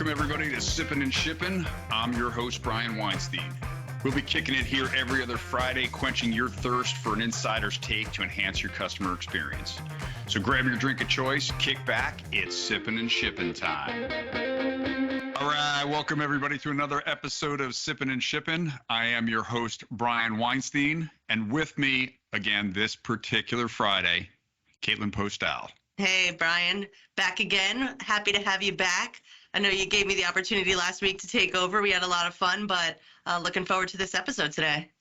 Welcome, everybody, to Sippin Shippin. I'm your host, Brian Weinstein. We'll be kicking it here every other Friday, quenching your thirst for an insider's take to enhance your customer experience. So grab your drink of choice, kick back, it's Sippin Shippin time. All right, welcome, everybody, to another episode of Sippin Shippin. I am your host, Brian Weinstein, and with me, again, this particular Friday, Caitlin Postal. Hey, Brian, back again. Happy to have you back. I know you gave me the opportunity last week to take over. We had a lot of fun, but looking forward to this episode today.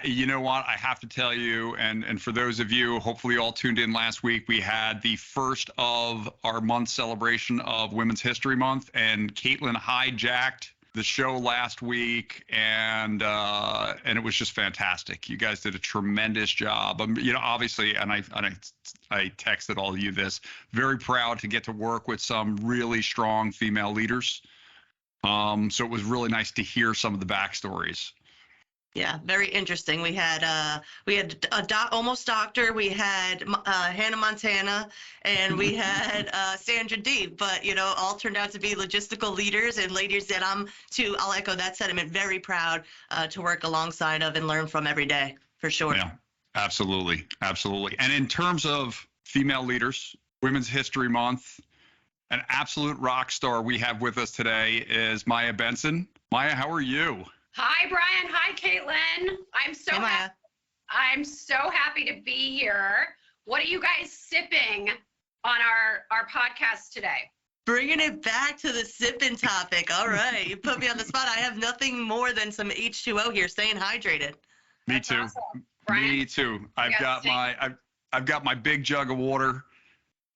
You know what? I have to tell you, and for those of you hopefully all tuned in last week, we had the first of our month celebration of Women's History Month, and Caitlin hijacked the show last week, and it was just fantastic. You guys did a tremendous job. Obviously, and I texted all of you this. Very proud to get to work with some really strong female leaders. So it was really nice to hear some of the backstories. Yeah, very interesting. We had a almost doctor, we had Hannah Montana, and we had Sandra Dee. But all turned out to be logistical leaders and ladies that I'll echo that sentiment. Very proud to work alongside of and learn from every day, for sure. Yeah, absolutely, absolutely. And in terms of female leaders, Women's History Month, an absolute rock star we have with us today is Maia Benson. Maia, how are you? Hi, Brian. Hi, Caitlin. I'm so happy to be here. What are you guys sipping on our podcast today? Bringing it back to the sipping topic. All right. You put me on the spot. I have nothing more than some H2O here, staying hydrated. Me That's too. Awesome. Brian? Me too. I've got my big jug of water.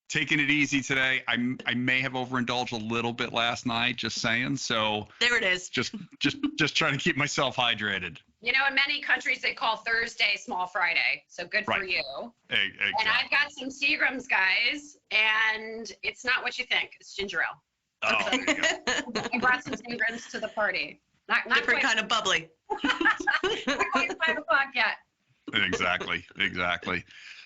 Taking it easy today. I may have overindulged a little bit last night, just saying. So there it is. Just trying to keep myself hydrated. In many countries they call Thursday Small Friday. So good for you. Exactly. And I've got some Seagram's, guys, and it's not what you think. It's ginger ale. Oh, there you go. I brought some Seagram's to the party. Not different kind of bubbly. Not quite 5 o'clock yet. Exactly.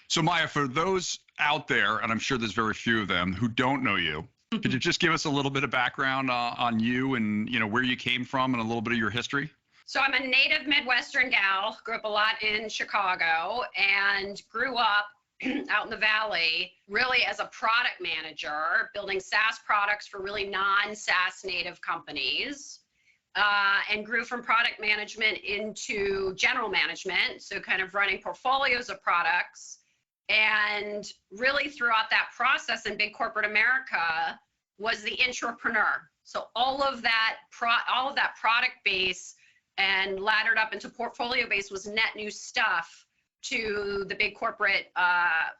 So Maia, for those out there, and I'm sure there's very few of them who don't know you, could you just give us a little bit of background on you and where you came from and a little bit of your history? So I'm a native Midwestern gal, grew up a lot in Chicago, and grew up out in the Valley really as a product manager, building SaaS products for really non-SaaS native companies. And grew from product management into general management, so kind of running portfolios of products. And really throughout that process in big corporate America was the intrapreneur. So all of that product base and laddered up into portfolio base was net new stuff to the big corporate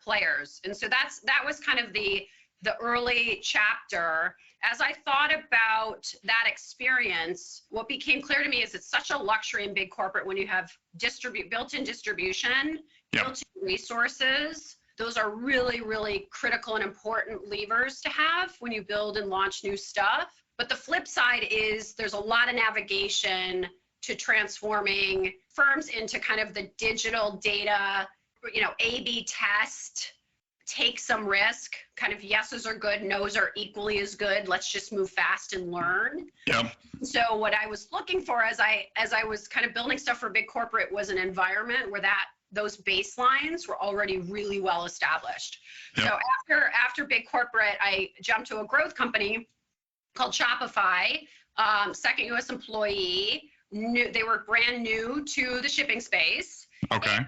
players. And so that was kind of the early chapter. As I thought about that experience, what became clear to me is it's such a luxury in big corporate when you have built-in distribution, built-in resources. Those are really, really critical and important levers to have when you build and launch new stuff. But the flip side is there's a lot of navigation to transforming firms into kind of the digital data, A/B test, take some risk, kind of yeses are good, nos are equally as good. Let's just move fast and learn. Yep. So what I was looking for as I was kind of building stuff for big corporate was an environment where those baselines were already really well established. Yep. So after big corporate, I jumped to a growth company called Shopify, second U.S. employee. They were brand new to the shipping space. Okay.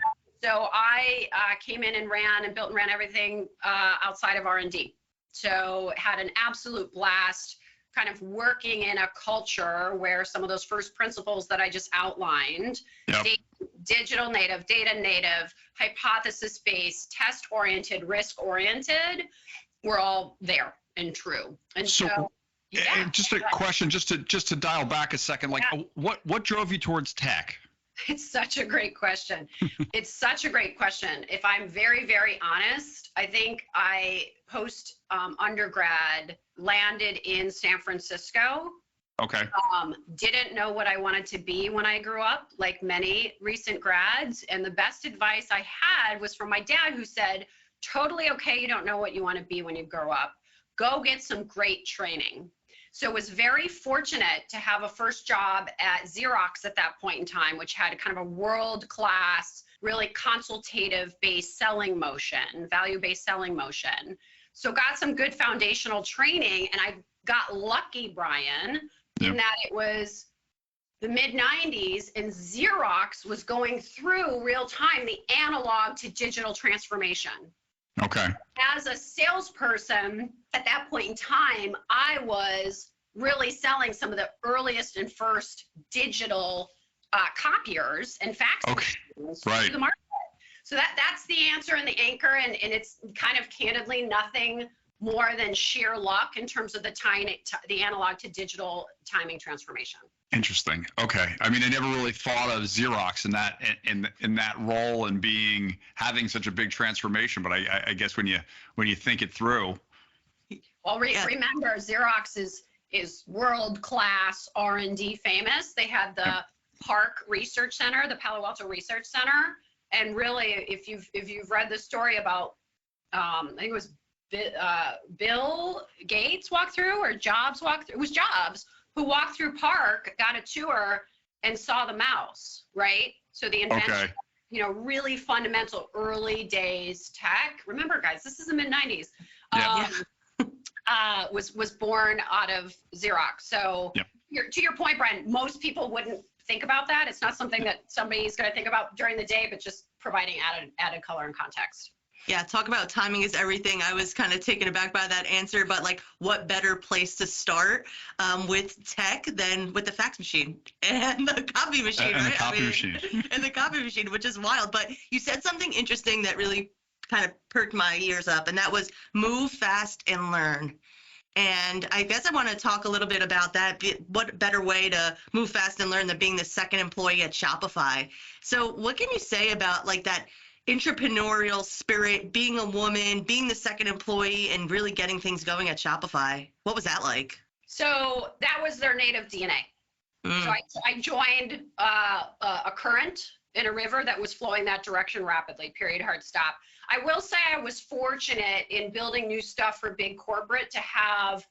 So I came in and built and ran everything outside of R&D. So had an absolute blast kind of working in a culture where some of those first principles that I just outlined, digital native, data native, hypothesis-based, test-oriented, risk-oriented, were all there and true. And so yeah. Just a question, just to dial back a second, what drove you towards tech? It's such a great question. It's such a great question. If I'm very, very honest, I think I post undergrad landed in San Francisco. Okay. Didn't know what I wanted to be when I grew up, like many recent grads. And the best advice I had was from my dad, who said, totally okay, you don't know what you want to be when you grow up. Go get some great training. So was very fortunate to have a first job at Xerox at that point in time, which had kind of a world-class, really consultative-based selling motion, value-based selling motion. So got some good foundational training, and I got lucky, Brian, in that it was the mid 90s and Xerox was going through real time the analog to digital transformation. Okay. As a salesperson at that point in time, I was really selling some of the earliest and first digital copiers and fax machines to the market. So that's the answer and the anchor, and it's kind of candidly nothing more than sheer luck in terms of the analog to digital timing transformation. Interesting. Okay. I mean, I never really thought of Xerox in that role and having such a big transformation, but I guess when you think it through. Well, remember, Xerox is world-class R&D famous. They had the Park Research Center, the Palo Alto Research Center, and really, if you've read the story about, I think it was Bill Gates walked through or Jobs walked through. It was Jobs who walked through Park, got a tour, and saw the mouse, right? So the invention, really fundamental early days tech. Remember, guys, this is the mid 90s. Was born out of Xerox. So to your point, Brian, most people wouldn't think about that. It's not something that somebody's going to think about during the day, but just providing added color and context. Yeah, talk about timing is everything. I was kind of taken aback by that answer, but like, what better place to start with tech than with the fax machine and the copy machine, and right? The copy machine. And the copy machine, which is wild. But you said something interesting that really kind of perked my ears up, and that was move fast and learn. And I guess I want to talk a little bit about that. What better way to move fast and learn than being the second employee at Shopify? So what can you say about like that entrepreneurial spirit, being a woman, being the second employee, and really getting things going at Shopify? What was that like? So that was their native DNA. So I joined a current in a river that was flowing that direction rapidly, period, hard stop. I will say I was fortunate in building new stuff for big corporate to have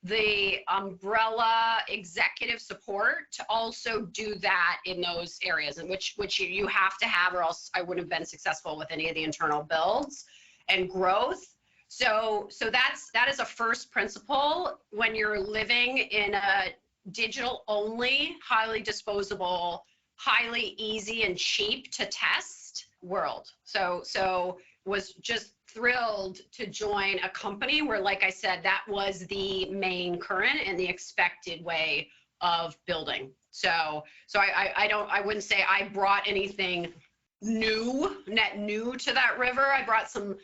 the umbrella executive support to also do that in those areas, in which you have to have, or else I wouldn't have been successful with any of the internal builds and growth. So that is a first principle when you're living in a digital only, highly disposable, highly easy and cheap to test world. So was just thrilled to join a company where, like I said, that was the main current and the expected way of building. So I wouldn't say I brought anything net new to that river. I brought some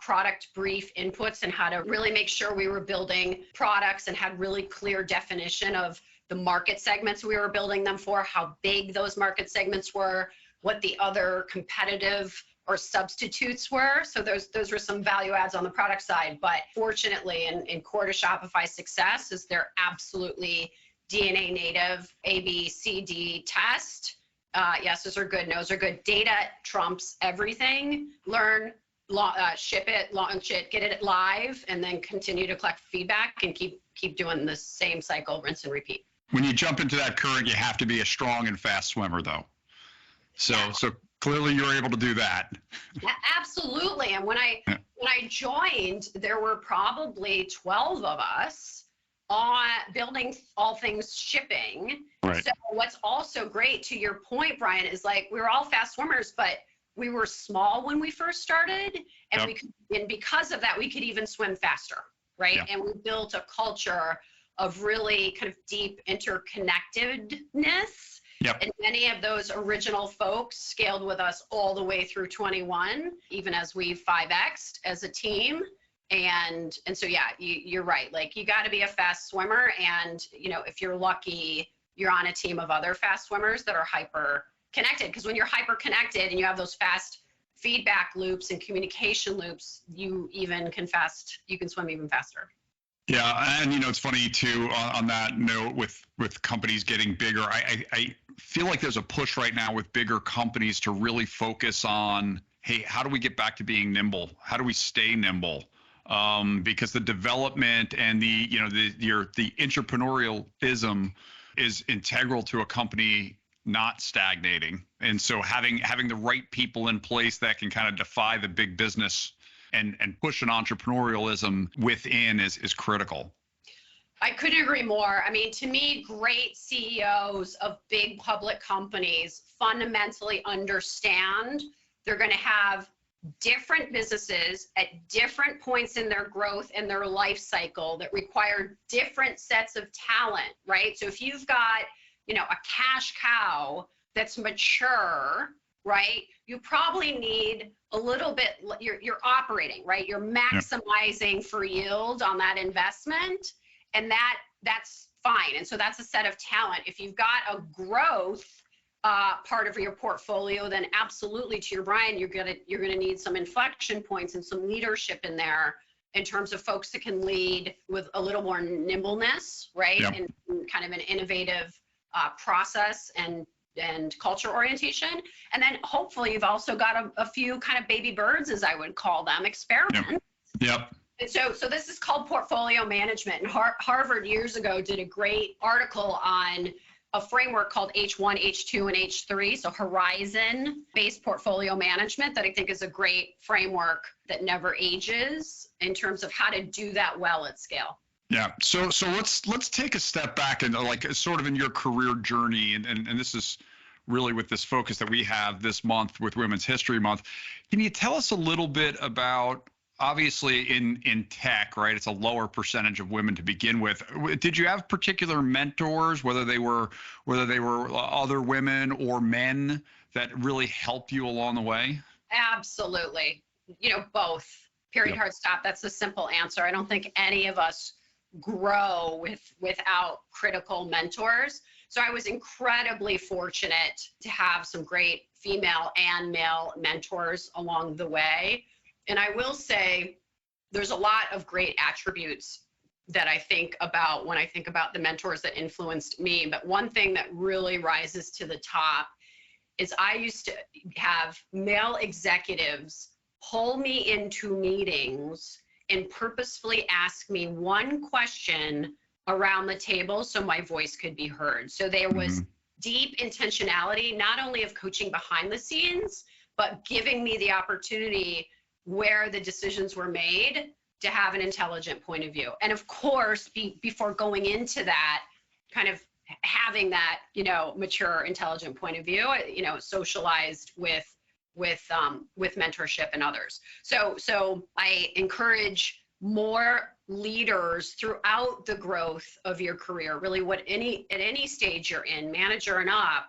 product brief inputs and how to really make sure we were building products and had really clear definition of the market segments we were building them for, how big those market segments were, what the other competitive or substitutes were. So those were some value adds on the product side. But fortunately, in core to Shopify's success is they're absolutely DNA native, A, B, C, D test. Yeses are good, nos are good. Data trumps everything. Learn, ship it, launch it, get it live, and then continue to collect feedback and keep doing the same cycle, rinse and repeat. When you jump into that current, you have to be a strong and fast swimmer, though. So clearly you're able to do that. Absolutely. And when I joined, there were probably 12 of us on building all things shipping. Right. So what's also great, to your point, Brian, is like we were all fast swimmers, but we were small when we first started, and and because of that, we could even swim faster, right? Yep. And we built a culture of really kind of deep interconnectedness. Yep. And many of those original folks scaled with us all the way through 21, even as we 5x'd as a team. And so, you're right. Like, you got to be a fast swimmer. And, if you're lucky, you're on a team of other fast swimmers that are hyper connected. Because when you're hyper connected and you have those fast feedback loops and communication loops, you can swim even faster. Yeah, and it's funny too, on that note, with companies getting bigger, I feel like there's a push right now with bigger companies to really focus on, hey, how do we get back to being nimble? How do we stay nimble? because the development and the entrepreneurialism is integral to a company not stagnating. And so having the right people in place that can kind of defy the big business and push an entrepreneurialism within is critical. I couldn't agree more. I mean, to me, great CEOs of big public companies fundamentally understand they're going to have different businesses at different points in their growth and their life cycle that require different sets of talent, right? So if you've got, a cash cow that's mature, right? You probably need a little bit, you're operating, right? You're maximizing for yield on that investment, and that's fine. And so that's a set of talent. If you've got a growth part of your portfolio, then absolutely, to your Brian, you're gonna need some inflection points and some leadership in there in terms of folks that can lead with a little more nimbleness, right? Yep. And kind of an innovative process and culture orientation. And then hopefully you've also got a few kind of baby birds, as I would call them, experiments. Yep. And so this is called portfolio management. And Harvard years ago did a great article on a framework called H1, H2, and H3. So horizon-based portfolio management that I think is a great framework that never ages in terms of how to do that well at scale. Yeah. So let's take a step back and sort of in your career journey, and this is really with this focus that we have this month with Women's History Month. Can you tell us a little bit about, obviously in tech, right? It's a lower percentage of women to begin with. Did you have particular mentors, whether they were other women or men, that really helped you along the way? Absolutely. Both. Period. Yep. Hard stop. That's the simple answer. I don't think any of us grow without critical mentors. So I was incredibly fortunate to have some great female and male mentors along the way. And I will say there's a lot of great attributes that I think about when I think about the mentors that influenced me. But one thing that really rises to the top is I used to have male executives pull me into meetings and purposefully ask me one question around the table so my voice could be heard. So there was deep intentionality, not only of coaching behind the scenes, but giving me the opportunity where the decisions were made to have an intelligent point of view. And of course, before going into that, kind of having that, mature, intelligent point of view, socialized with mentorship and others. So I encourage more leaders throughout the growth of your career, really at any stage you're in, manager and up,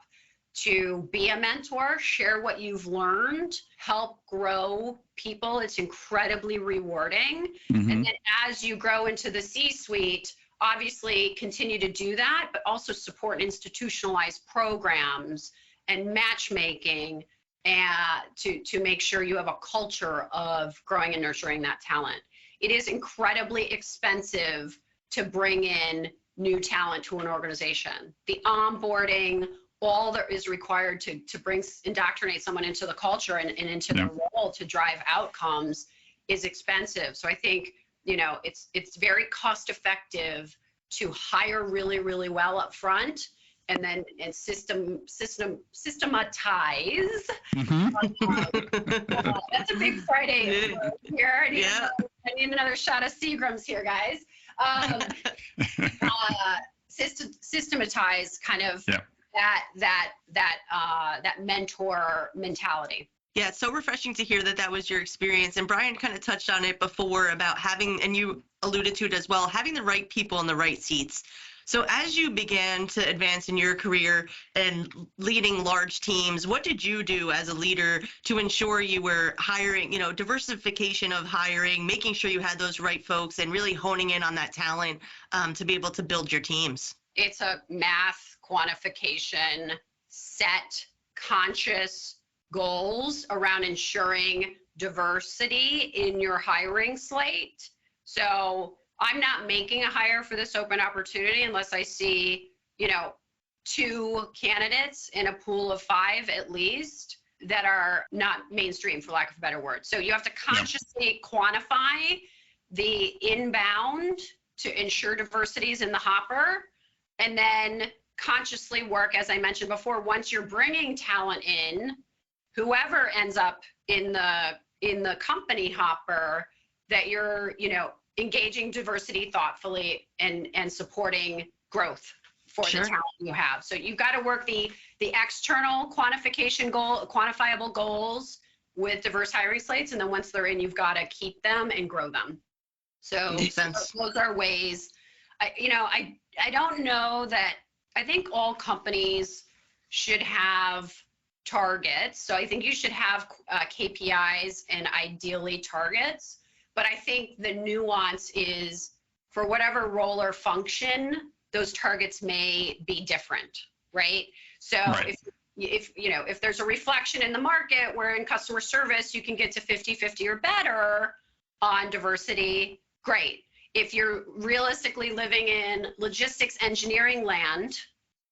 to be a mentor, share what you've learned, help grow people. It's incredibly rewarding. Mm-hmm. And then as you grow into the C-suite, obviously continue to do that, but also support institutionalized programs and matchmaking and to make sure you have a culture of growing and nurturing that talent. It is incredibly expensive to bring in new talent to an organization. The onboarding, all that is required to indoctrinate someone into the culture and into the role to drive outcomes is expensive. So I think, it's very cost effective to hire really, really well up front and then systematize. That's a big Friday word here. I need another shot of Seagram's here, guys. Systematize kind of that mentor mentality. Yeah, it's so refreshing to hear that was your experience. And Brian kind of touched on it before about having, and you alluded to it as well, having the right people in the right seats. So as you began to advance in your career and leading large teams, what did you do as a leader to ensure you were hiring, diversification of hiring, making sure you had those right folks and really honing in on that talent to be able to build your teams? It's a math quantification, set conscious goals around ensuring diversity in your hiring slate. So I'm not making a hire for this open opportunity unless I see, 2 candidates in a pool of 5 at least that are not mainstream, for lack of a better word. So you have to consciously quantify the inbound to ensure diversity is in the hopper, and then consciously work, as I mentioned before, once you're bringing talent in, whoever ends up in the company hopper, that you're, engaging diversity thoughtfully and supporting growth for the talent you have. So you've got to work the external quantifiable goals with diverse hiring slates, and then once they're in, you've got to keep them and grow them. So those are ways. I don't know that. I think all companies should have targets. So I think you should have KPIs and ideally targets. But I think the nuance is, for whatever role or function, those targets may be different, right? So if there's a reflection in the market where in customer service you can get to 50-50 or better on diversity, great. If you're realistically living in logistics engineering land,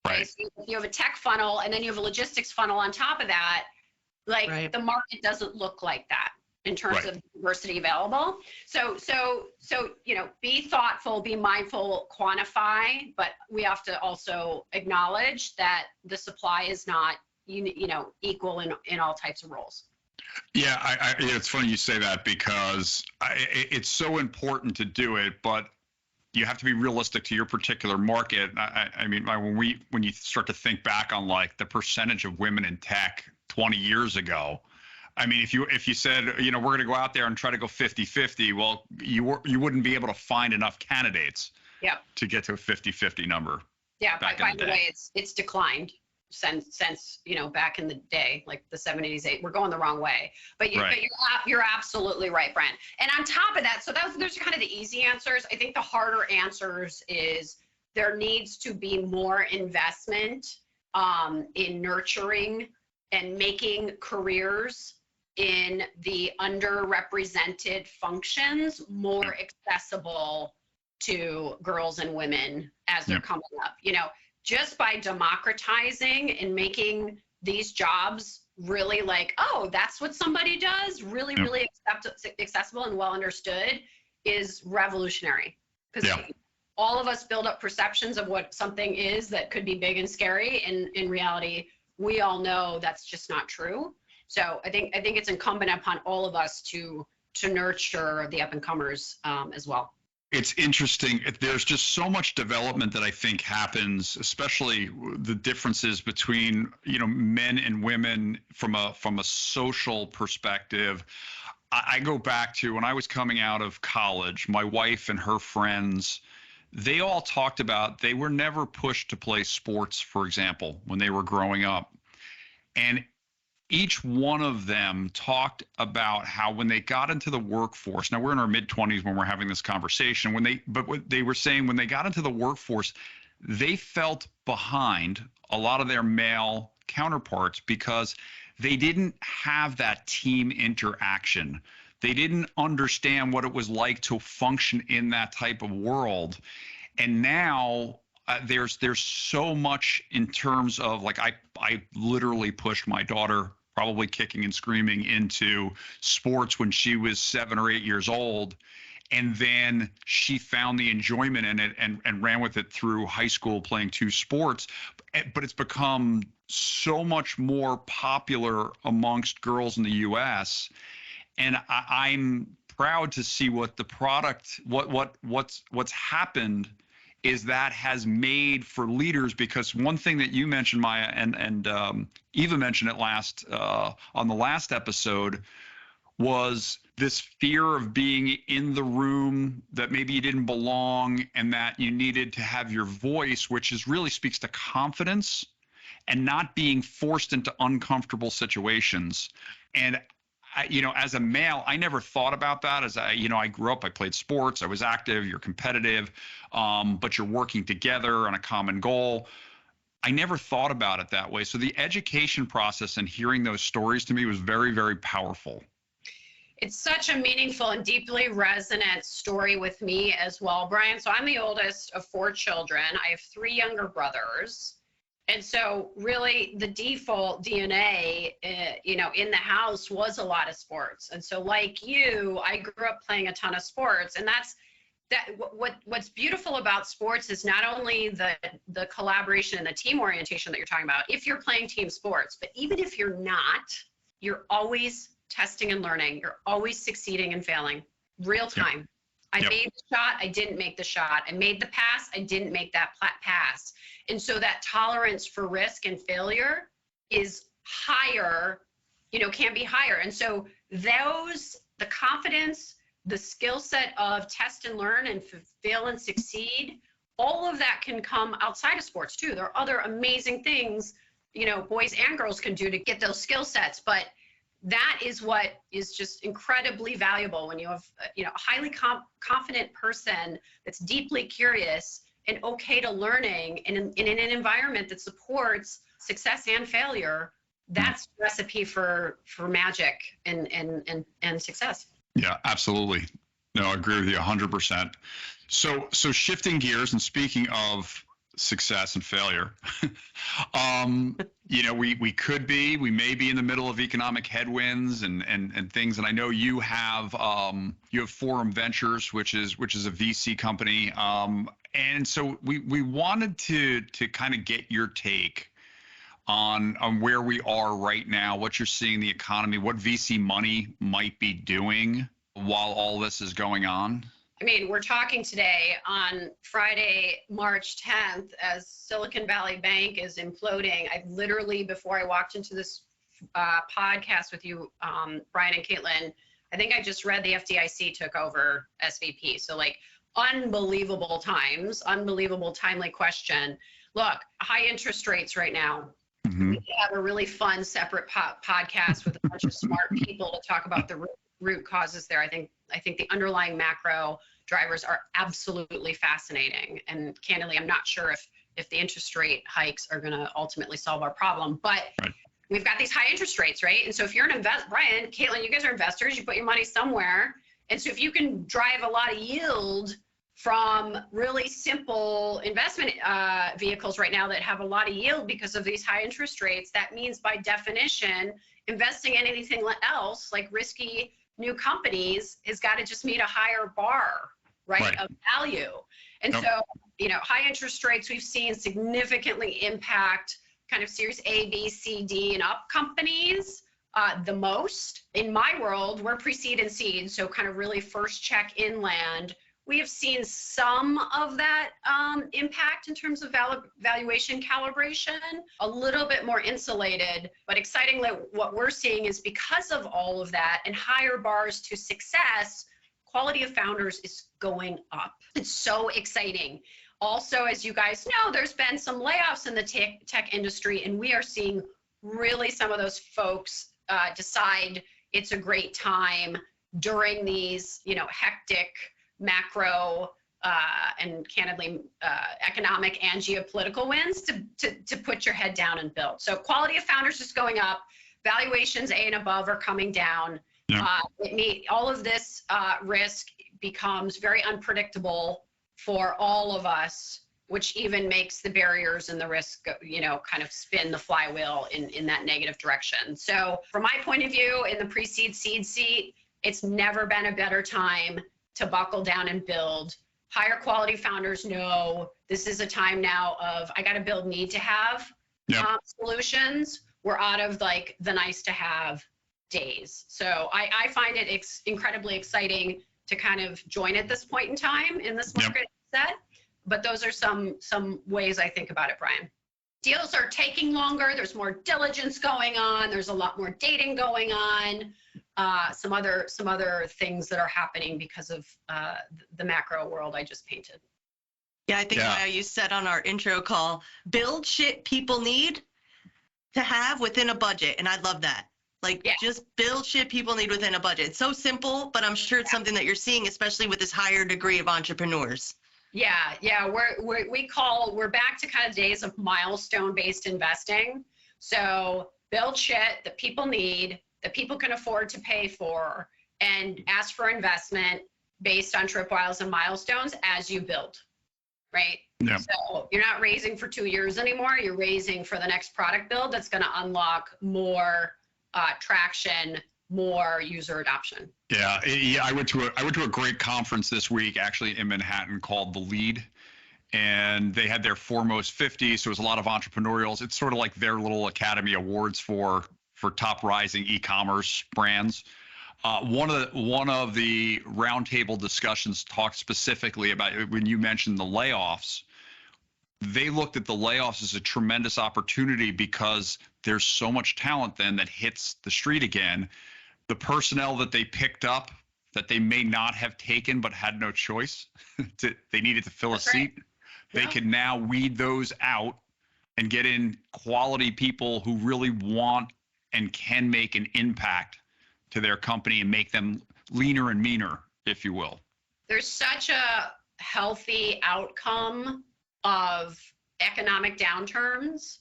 okay, so you have a tech funnel and then you have a logistics funnel on top of that, the market doesn't look like that in terms of diversity available. So be thoughtful, be mindful, quantify, but we have to also acknowledge that the supply is not equal in all types of roles. Yeah, it's funny you say that, because it's so important to do it, but you have to be realistic to your particular market. I mean, when you start to think back on like the percentage of women in tech 20 years ago, I mean, if you said, we're going to go out there and try to go 50-50, well, you wouldn't be able to find enough candidates to get to a 50-50 number. Yeah, by the way, it's declined since back in the day, like the 70s, 80s. We're going the wrong way. But you're absolutely right, Brent. And on top of that, so those are kind of the easy answers. I think the harder answers is there needs to be more investment in nurturing and making careers in the underrepresented functions more accessible to girls and women as they're coming up. Just by democratizing and making these jobs really like, oh, that's what somebody does, really accessible and well understood, is revolutionary. Because all of us build up perceptions of what something is that could be big and scary, and in reality, we all know that's just not true. So I think it's incumbent upon all of us to nurture the up and comers as well. It's interesting. There's just so much development that I think happens, especially the differences between men and women from a social perspective. I go back to when I was coming out of college. My wife and her friends, they all talked about they were never pushed to play sports, for example, when they were growing up, and each one of them talked about how when they got into the workforce, now we're in our mid-20s when we're having this conversation, what they were saying, when they got into the workforce, they felt behind a lot of their male counterparts because they didn't have that team interaction. They didn't understand what it was like to function in that type of world. And now there's so much in terms of, like, I literally pushed my daughter, probably kicking and screaming, into sports when she was 7 or 8 years old. And then she found the enjoyment in it and ran with it through high school, playing 2 sports. But it's become so much more popular amongst girls in the US. And I'm proud to see what the product, what's happened is that has made for leaders, because one thing that you mentioned, Maia, and Eva mentioned it on the last episode, was this fear of being in the room, that maybe you didn't belong and that you needed to have your voice, which really speaks to confidence and not being forced into uncomfortable situations. And as a male, I never thought about that. As I grew up, I played sports, I was active, you're competitive, but you're working together on a common goal. I never thought about it that way. So the education process and hearing those stories to me was very, very powerful. It's such a meaningful and deeply resonant story with me as well, Brian. So I'm the oldest of 4 children. I have 3 younger brothers. And so really the default DNA, in the house was a lot of sports. And so like you, I grew up playing a ton of sports, and what's beautiful about sports is not only the collaboration and the team orientation that you're talking about, if you're playing team sports, but even if you're not, you're always testing and learning. You're always succeeding and failing, real time. Yep. I made the shot, I didn't make the shot. I made the pass, I didn't make that pass. And so that tolerance for risk and failure is higher, can be higher. And so the confidence, the skill set of test and learn and fail and succeed, all of that can come outside of sports too. There are other amazing things, boys and girls can do to get those skill sets, but that is what is just incredibly valuable when you have, a highly confident person that's deeply curious and okay to learning, and in an environment that supports success and failure. That's the recipe for magic and success. Yeah, absolutely. No, I agree with you 100%. So shifting gears and speaking of success and failure, we may be in the middle of economic headwinds and things. And I know you have Forum Ventures, which is a VC company. And so we wanted to kind of get your take on where we are right now, what you're seeing in the economy, what VC money might be doing while all this is going on. I mean, we're talking today on Friday, March 10th, as Silicon Valley Bank is imploding. I literally, before I walked into this podcast with you, Brian and Caitlin, I think I just read the FDIC took over SVP. So like unbelievable times, unbelievable timely question. Look, high interest rates right now. Mm-hmm. We have a really fun separate podcast with a bunch of smart people to talk about the root causes there. I think the underlying macro drivers are absolutely fascinating. And candidly, I'm not sure if the interest rate hikes are going to ultimately solve our problem. But right. We've got these high interest rates, right? And so if you're an investor, Brian, Caitlin, you guys are investors, you put your money somewhere. And so if you can drive a lot of yield from really simple investment vehicles right now that have a lot of yield because of these high interest rates, that means by definition, investing in anything else like risky new companies has got to just meet a higher bar, right. Of value. And so, high interest rates we've seen significantly impact kind of Series A, B, C, D, and up companies the most. In my world, we're pre-seed and seed, so kind of really first check inland. We have seen some of that impact in terms of valuation calibration, a little bit more insulated, but excitingly, what we're seeing is because of all of that and higher bars to success, quality of founders is going up. It's so exciting. Also, as you guys know, there's been some layoffs in the tech industry, and we are seeing really some of those folks decide it's a great time during these, hectic macro and candidly economic and geopolitical wins to put your head down and build. So quality of founders is going up, valuations A and above are coming down. Yeah. All of this risk becomes very unpredictable for all of us, which even makes the barriers and the risk, kind of spin the flywheel in that negative direction. So from my point of view, in the pre-seed seed seat, it's never been a better time to buckle down and build. Higher quality founders know this is a time now of, I got to build need to have solutions. We're out of like the nice to have days. So I find it incredibly exciting to kind of join at this point in time in this market set. But those are some ways I think about it, Brian. Deals are taking longer. There's more diligence going on. There's a lot more dating going on. Some other things that are happening because of the macro world I just painted. Yeah, I think Maia, you said on our intro call, build shit people need to have within a budget. And I love that. Just build shit people need within a budget. It's so simple, but I'm sure it's something that you're seeing, especially with this higher degree of entrepreneurs. Yeah. We're back to kind of days of milestone-based investing. So build shit that people need, that people can afford to pay for, and ask for investment based on tripwires and milestones as you build, right? Yeah. So you're not raising for 2 years anymore. You're raising for the next product build that's going to unlock more traction, more user adoption. Yeah. I went to a great conference this week, actually in Manhattan, called The Lead. And they had their Foremost 50. So it was a lot of entrepreneurials. It's sort of like their little Academy Awards for top rising e-commerce brands. One of the roundtable discussions talked specifically about, when you mentioned the layoffs, they looked at the layoffs as a tremendous opportunity because there's so much talent then that hits the street again. The personnel that they picked up that they may not have taken but had no choice, they needed to fill That's a right. seat. They can now weed those out and get in quality people who really want and can make an impact to their company and make them leaner and meaner, if you will. There's such a healthy outcome of economic downturns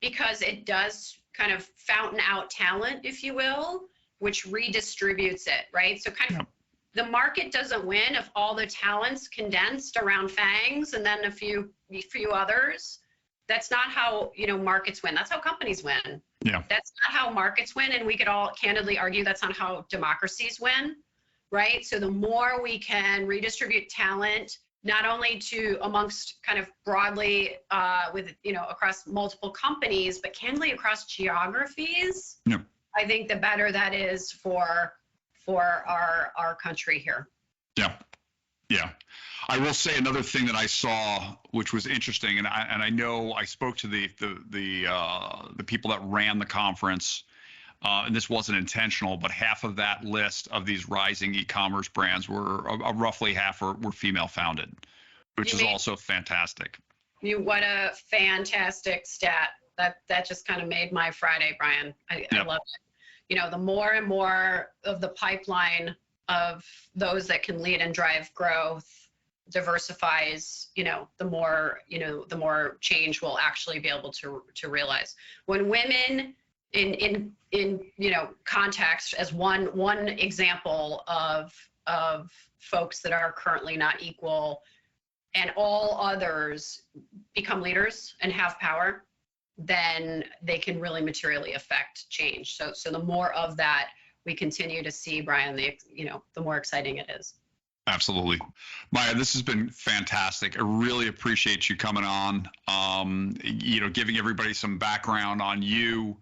because it does kind of fountain out talent, if you will, which redistributes it, right? So kind of the market doesn't win if all the talent's condensed around FANGs and then a few others. That's not how, markets win. That's how companies win. Yeah. That's not how markets win. And we could all candidly argue that's not how democracies win, right? So the more we can redistribute talent, not only to amongst kind of broadly with, across multiple companies, but candidly across geographies, Yeah. I think the better that is for our country here. Yeah. Yeah. I will say another thing that I saw, which was interesting, and I know I spoke to the people that ran the conference, and this wasn't intentional, but half of that list of these rising e-commerce brands were roughly half were female founded, which is also fantastic. What a fantastic stat. That just kind of made my Friday, Brian. I love it. The more and more of the pipeline of those that can lead and drive growth diversifies, the more change we'll actually be able to realize. When women in context as one example of folks that are currently not equal and all others become leaders and have power, then they can really materially affect change. So the more of that we continue to see, Brian, the more exciting it is. Absolutely. Maia, this has been fantastic. I really appreciate you coming on, giving everybody some background on you,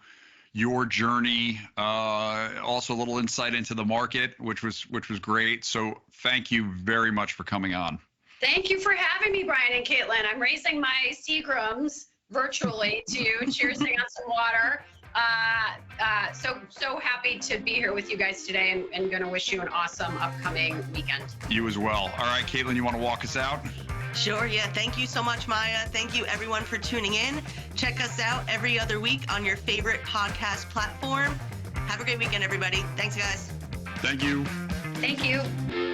your journey, also a little insight into the market, which was great. So thank you very much for coming on. Thank you for having me, Brian and Caitlin. I'm raising my Seagrams virtually to cheersing on some water. So happy to be here with you guys today and going to wish you an awesome upcoming weekend. You as well. All right, Caitlin, you want to walk us out? Sure, yeah. Thank you so much, Maia. Thank you, everyone, for tuning in. Check us out every other week on your favorite podcast platform. Have a great weekend, everybody. Thanks, guys. Thank you. Thank you.